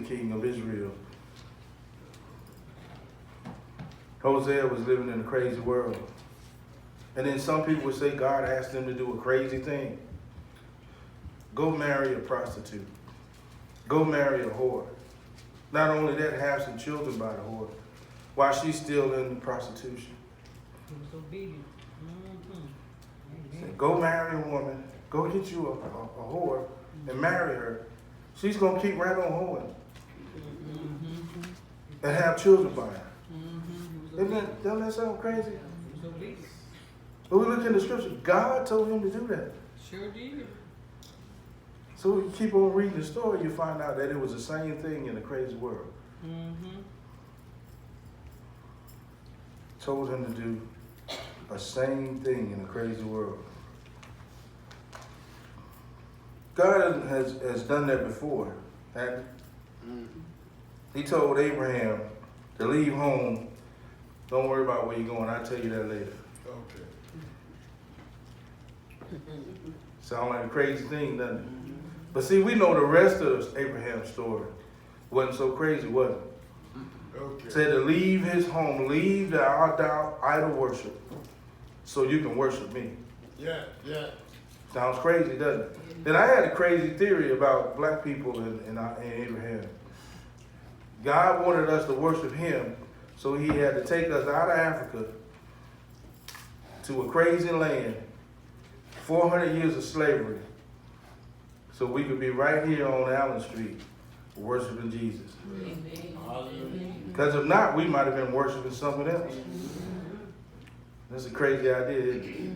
king of Israel. Hosea was living in a crazy world. And then some people would say God asked him to do a crazy thing. Go marry a prostitute. Go marry a whore. Not only that, have some children by the whore while she's still in prostitution. He was obedient. Said, go marry a woman. Go get you a whore and marry her. She's going to keep right on whoring. And have children by her. Doesn't that sound crazy? He was obedient. But we look in the scripture. God told him to do that. Sure did. So you keep on reading the story, you find out that it was the same thing in a crazy world. Told him to do a same thing in a crazy world. God has done that before, hasn't he? He told Abraham to leave home. Don't worry about where you're going. I'll tell you that later. Okay. Sound like a crazy thing, doesn't it? But see, we know the rest of Abraham's story wasn't so crazy, was it? Okay. Said to leave his home, leave the idol worship so you can worship me. Yeah. Sounds crazy, doesn't it? Then I had a crazy theory about black people in Abraham. God wanted us to worship him, so he had to take us out of Africa to a crazy land, 400 years of slavery, so we could be right here on Allen Street worshiping Jesus. Because if not, we might have been worshiping something else. That's a crazy idea, isn't it?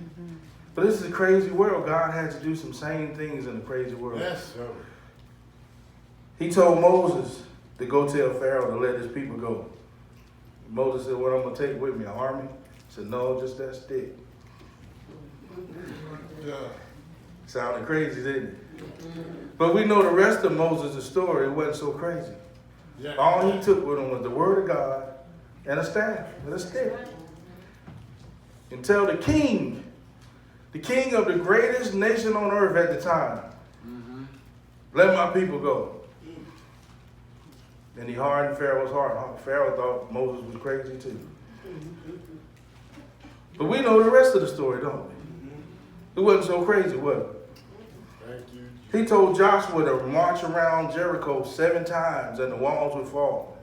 But this is a crazy world. God had to do some same things in a crazy world. Yes, sir. He told Moses to go tell Pharaoh to let his people go. Moses said, what I'm going to take with me, an army? He said, no, just that stick. Yeah. Sounded crazy, didn't it? But we know the rest of Moses' story. It wasn't so crazy. Yeah. All he took with him was the word of God and a staff and a stick. And tell the king of the greatest nation on earth at the time, let my people go. And he hardened Pharaoh's heart. Pharaoh thought Moses was crazy too. But we know the rest of the story, don't we? It wasn't so crazy, was it? Thank you. He told Joshua to march around Jericho 7 times and the walls would fall.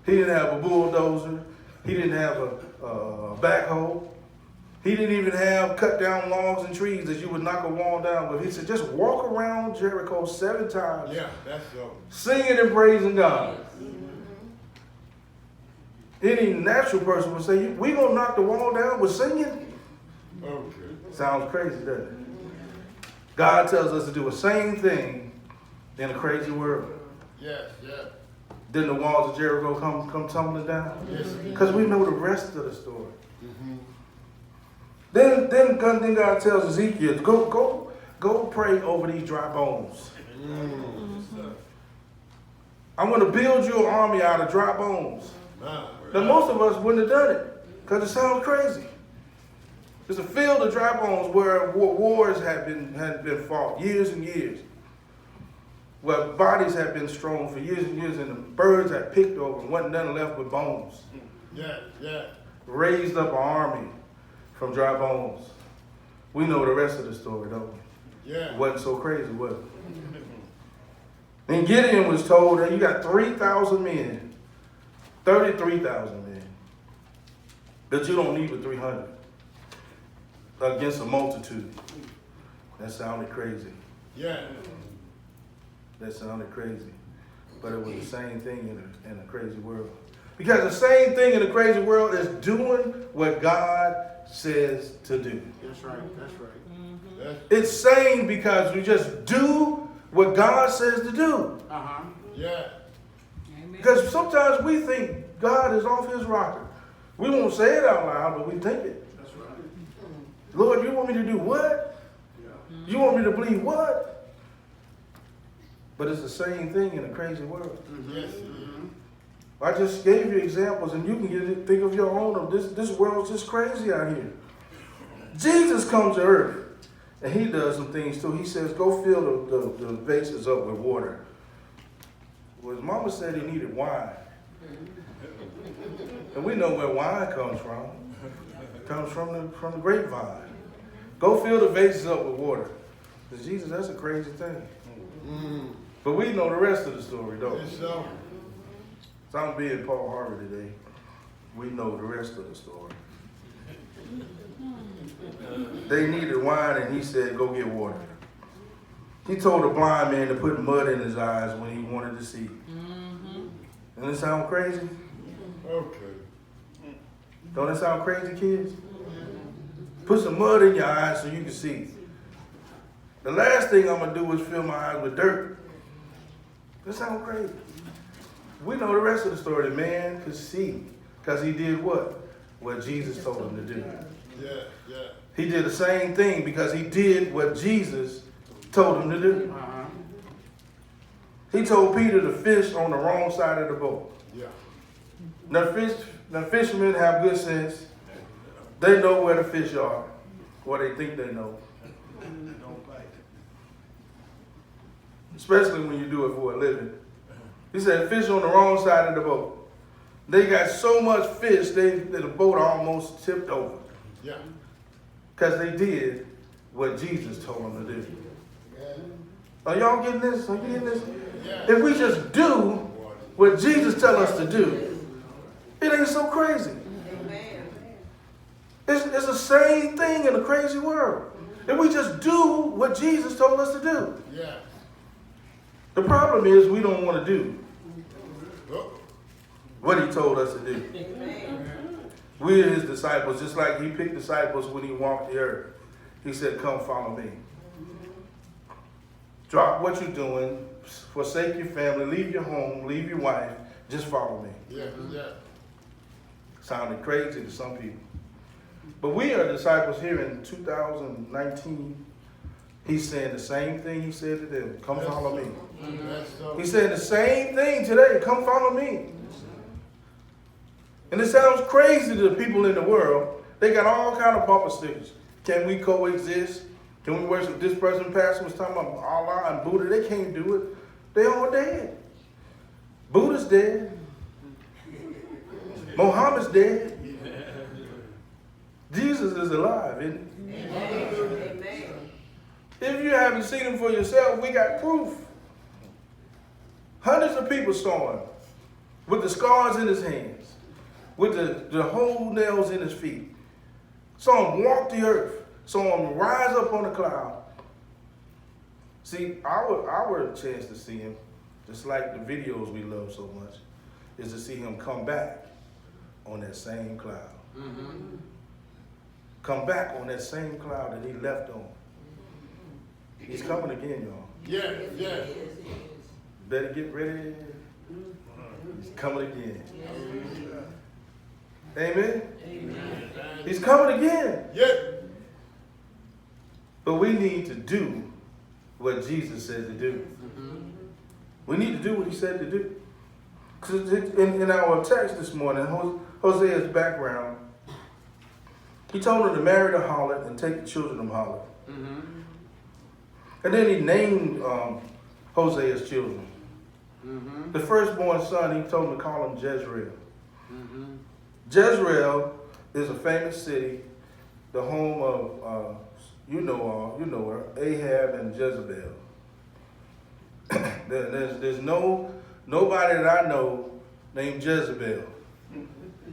He didn't have a bulldozer. He didn't have a backhoe. He didn't even have cut down logs and trees that you would knock a wall down with. He said, just walk around Jericho 7 times. Yeah, that's so. Singing and praising God. Any natural person would say, we gonna knock the wall down with singing? Okay. Sounds crazy, doesn't it? God tells us to do the same thing in a crazy world. Yes. Didn't the walls of Jericho come tumbling down? Yes. Because we know the rest of the story. Then God tells Ezekiel, go pray over these dry bones. I'm going to build you an army out of dry bones. Now, most of us wouldn't have done it because it sounds crazy. It's a field of dry bones where wars had been fought years and years, where bodies had been strewn for years and years, and the birds had picked over and wasn't nothing left but bones. Yeah. Raised up an army from dry bones. We know the rest of the story, don't we? Yeah. It wasn't so crazy, was it? And Gideon was told that you got 3,000 men, 33,000 men, that you don't need but 300 against a multitude. That sounded crazy. Yeah. That sounded crazy. But it was the same thing in a crazy world. Because the same thing in a crazy world is doing what God says to do. That's right. It's sane because we just do what God says to do. Yeah. Amen. Because sometimes we think God is off his rocker. We won't say it out loud, but we think it. That's right. Lord, you want me to do what? Yeah. You want me to believe what? But it's the same thing in a crazy world. Yes. I just gave you examples, and you can think of your own. Of this world's just crazy out here. Jesus comes to earth, and he does some things too. He says, go fill the vases up with water. Well, his mama said he needed wine. And we know where wine comes from. It comes from the grapevine. Go fill the vases up with water. Because Jesus, that's a crazy thing. But we know the rest of the story, don't we? So I'm being Paul Harvey today. We know the rest of the story. They needed wine, and he said, go get water. He told the blind man to put mud in his eyes when he wanted to see. Doesn't it sound crazy? Okay. Don't it sound crazy, kids? Put some mud in your eyes so you can see. The last thing I'm going to do is fill my eyes with dirt. That sounds crazy. We know the rest of the story. The man could see because he did what? What Jesus told him to do. Yeah. He did the same thing because he did what Jesus told him to do. He told Peter to fish on the wrong side of the boat. Yeah. Now fishermen have good sense. They know where the fish are, or they think they know. Especially when you do it for a living. He said fish on the wrong side of the boat. They got so much fish that the boat almost tipped over. Yeah. Because they did what Jesus told them to do. Are y'all getting this? Are you getting this? Yeah. If we just do what Jesus tells us to do, it ain't so crazy. It's the same thing in a crazy world. If we just do what Jesus told us to do. Yeah. The problem is we don't want to do Oh. what he told us to do. We are his disciples, just like he picked disciples when he walked the earth. He said, come follow me. Drop what you're doing, forsake your family, leave your home, leave your wife, just follow me. Yeah. Sounded crazy to some people. But we are disciples here in 2019. He's saying the same thing he said to them. Come follow me. He's saying the same thing today. Come follow me. And it sounds crazy to the people in the world. They got all kind of bumper stickers. Can we coexist? Can we worship this person? Pastor was talking about Allah and Buddha. They can't do it. They all dead. Buddha's dead. Muhammad's dead. Jesus is alive, isn't he? Amen. If you haven't seen him for yourself, we got proof. Hundreds of people saw him with the scars in his hands, with the whole nails in his feet. Saw him walk the earth. Saw him rise up on a cloud. See, our chance to see him, just like the videos we love so much, is to see him come back on that same cloud. Come back on that same cloud that he left on. He's coming again, y'all. Yeah. Better get ready. He's coming again. Amen? He's coming again. Yeah. But we need to do what Jesus said to do. We need to do what he said to do. Because in our text this morning, Hosea's background, he told her to marry the harlot and take the children of harlot. And then he named Hosea's children. The firstborn son, he told him to call him Jezreel. Jezreel is a famous city, the home of, you know her, Ahab and Jezebel. There's nobody that I know named Jezebel,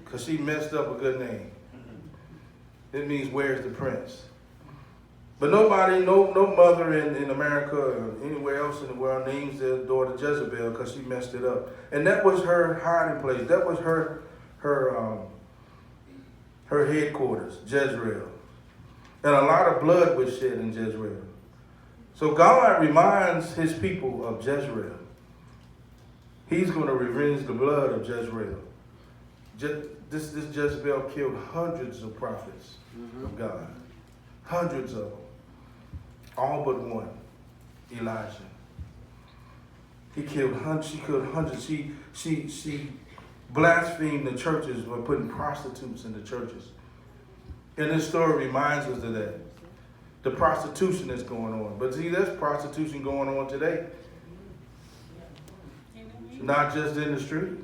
because she messed up a good name. It means, where's the prince? But nobody, no mother in America or anywhere else in the world names their daughter Jezebel because she messed it up. And that was her hiding place. That was her headquarters, Jezreel. And a lot of blood was shed in Jezreel. So God reminds his people of Jezreel. He's going to revenge the blood of Jezreel. This Jezebel killed hundreds of prophets of God. Hundreds of them. All but one, Elijah. She killed hundreds. She blasphemed the churches by putting prostitutes in the churches. And this story reminds us of that. The prostitution that's going on. But see, there's prostitution going on today. Not just in the street.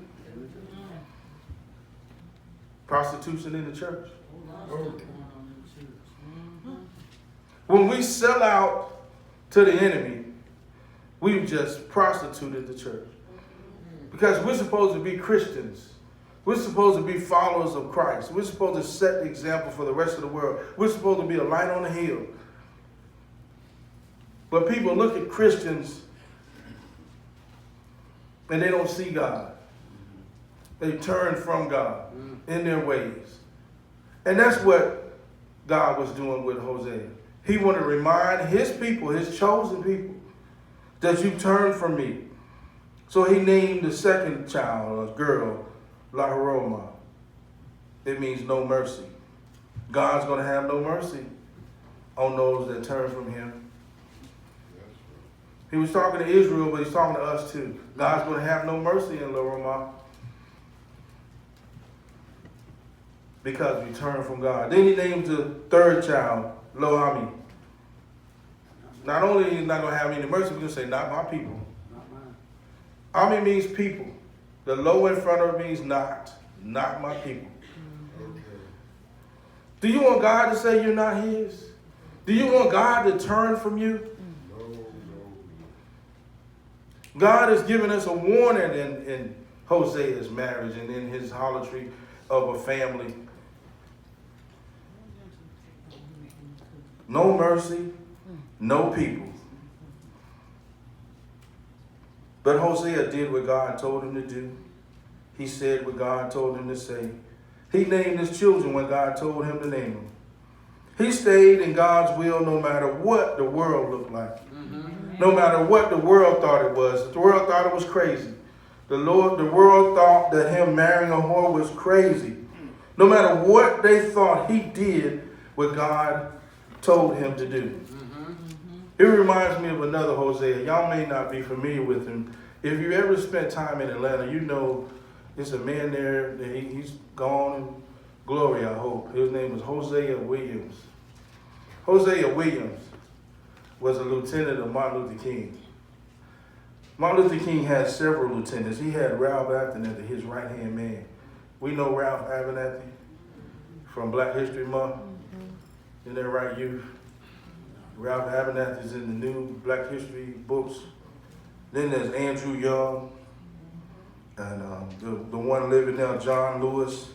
Prostitution in the church. When we sell out to the enemy, we've just prostituted the church. Because we're supposed to be Christians. We're supposed to be followers of Christ. We're supposed to set the example for the rest of the world. We're supposed to be a light on the hill. But people look at Christians and they don't see God. They turn from God in their ways. And that's what God was doing with Hosea. He wanted to remind his people, his chosen people, that you turn from me. So he named the second child, a girl, La Haroma. It means no mercy. God's going to have no mercy on those that turn from him. He was talking to Israel, but he's talking to us too. God's going to have no mercy in La Haroma because we turn from God. Then he named the third child, Lo Ami. Not only is he not going to have any mercy, we're going to say, not my people. Ami means people. The low in front of it means not my people. Okay. Do you want God to say you're not his? Do you want God to turn from you? No. God has given us a warning in Hosea's marriage and in his harlotry of a family. No mercy, no people. But Hosea did what God told him to do. He said what God told him to say. He named his children when God told him to name them. He stayed in God's will no matter what the world looked like. No matter what the world thought it was. The world thought it was crazy. The world thought that him marrying a whore was crazy. No matter what they thought, he did what God told him to do. It reminds me of another Hosea. Y'all may not be familiar with him. If you ever spent time in Atlanta, you know there's a man there. He's gone in glory, I hope. His name was Hosea Williams. Hosea Williams was a lieutenant of Martin Luther King. Martin Luther King had several lieutenants. He had Ralph Abernathy, his right-hand man. We know Ralph Abernathy from Black History Month. Isn't that right, youth? Ralph Abernathy is in the new Black History books. Then there's Andrew Young. And the one living now, John Lewis.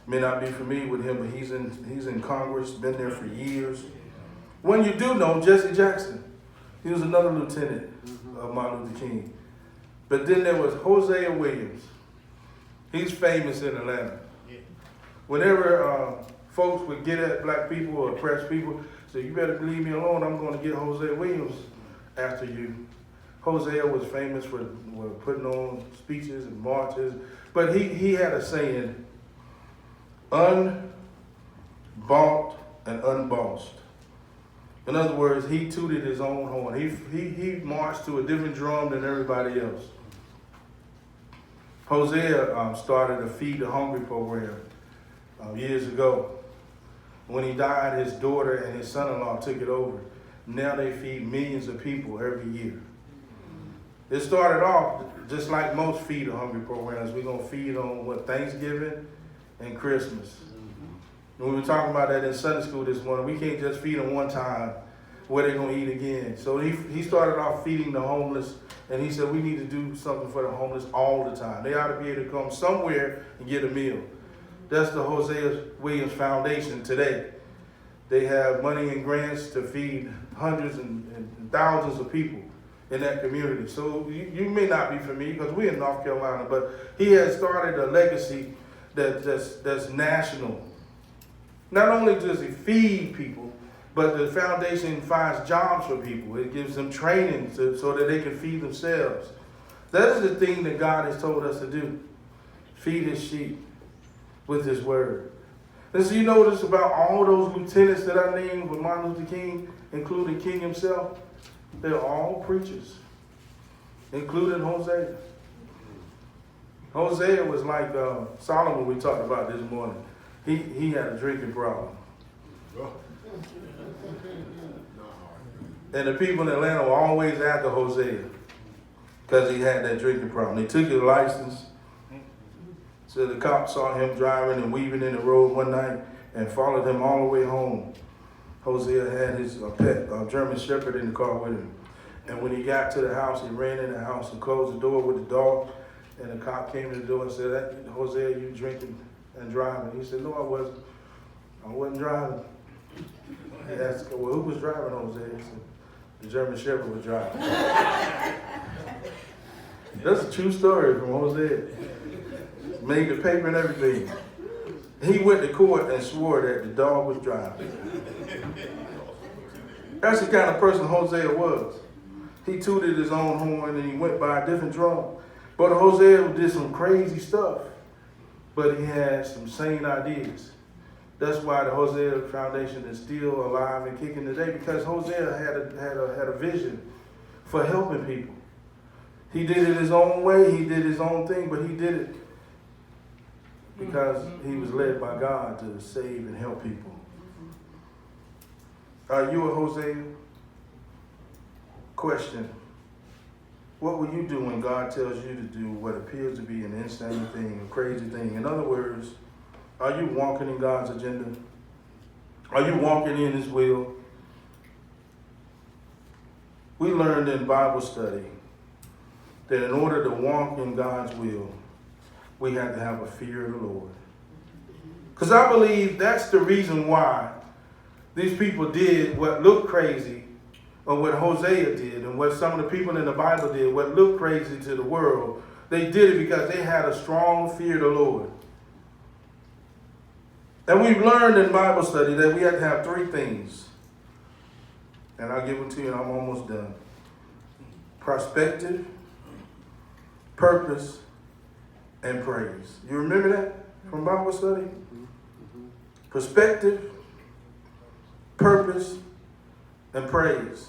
May not be familiar with him, but he's in Congress, been there for years. One you do know, Jesse Jackson. He was another lieutenant of Martin Luther King. But then there was Hosea Williams. He's famous in Atlanta. Whenever folks would get at black people or oppressed people, say, you better leave me alone, I'm going to get Hosea Williams after you. Hosea was famous for putting on speeches and marches, but he had a saying, unbought and unbossed. In other words, he tooted his own horn. He marched to a different drum than everybody else. Hosea started a Feed the Hungry program years ago. When he died, his daughter and his son-in-law took it over. Now they feed millions of people every year. It started off just like most Feed the Hungry programs. We're going to feed on Thanksgiving and Christmas. And we were talking about that in Sunday school this morning. We can't just feed them one time where they're going to eat again. So he started off feeding the homeless, and he said we need to do something for the homeless all the time. They ought to be able to come somewhere and get a meal. That's the Hosea Williams Foundation today. They have money and grants to feed hundreds and thousands of people in that community. So you may not be familiar because we're in North Carolina, but he has started a legacy that's national. Not only does he feed people, but the foundation finds jobs for people. It gives them training so that they can feed themselves. That is the thing that God has told us to do. Feed his sheep with his word. And so you notice about all those lieutenants that I named with Martin Luther King, including King himself, they're all preachers, including Hosea. Hosea was like Solomon we talked about this morning. He had a drinking problem. And the people in Atlanta were always after Hosea. because he had that drinking problem. They took his license. So the cops saw him driving and weaving in the road one night and followed him all the way home. Hosea had his pet, German Shepherd, in the car with him. And when he got to the house, he ran in the house and closed the door with the dog. And the cop came to the door and said, Hosea, you drinking and driving? He said, no, I wasn't. I wasn't driving. He asked, well, who was driving, Hosea? He said, the German Shepherd was driving. That's a true story from Hosea. Made the paper and everything. He went to court and swore that the dog was driving. That's the kind of person Hosea was. He tooted his own horn and he went by a different drum. But Hosea did some crazy stuff. But he had some sane ideas. That's why the Hosea Foundation is still alive and kicking today, because Hosea had a vision for helping people. He did it his own way. He did his own thing, but he did it because he was led by God to save and help people. Are you a Hosea? Question. What will you do when God tells you to do what appears to be an insane thing, a crazy thing? In other words, are you walking in God's agenda? Are you walking in His will? We learned in Bible study that in order to walk in God's will, we have to have a fear of the Lord. Because I believe that's the reason why these people did what looked crazy, or what Hosea did, and what some of the people in the Bible did, what looked crazy to the world. They did it because they had a strong fear of the Lord. And we've learned in Bible study that we have to have three things. And I'll give them to you and I'm almost done. Perspective, purpose, and praise. You remember that from Bible study? Perspective, purpose, and praise.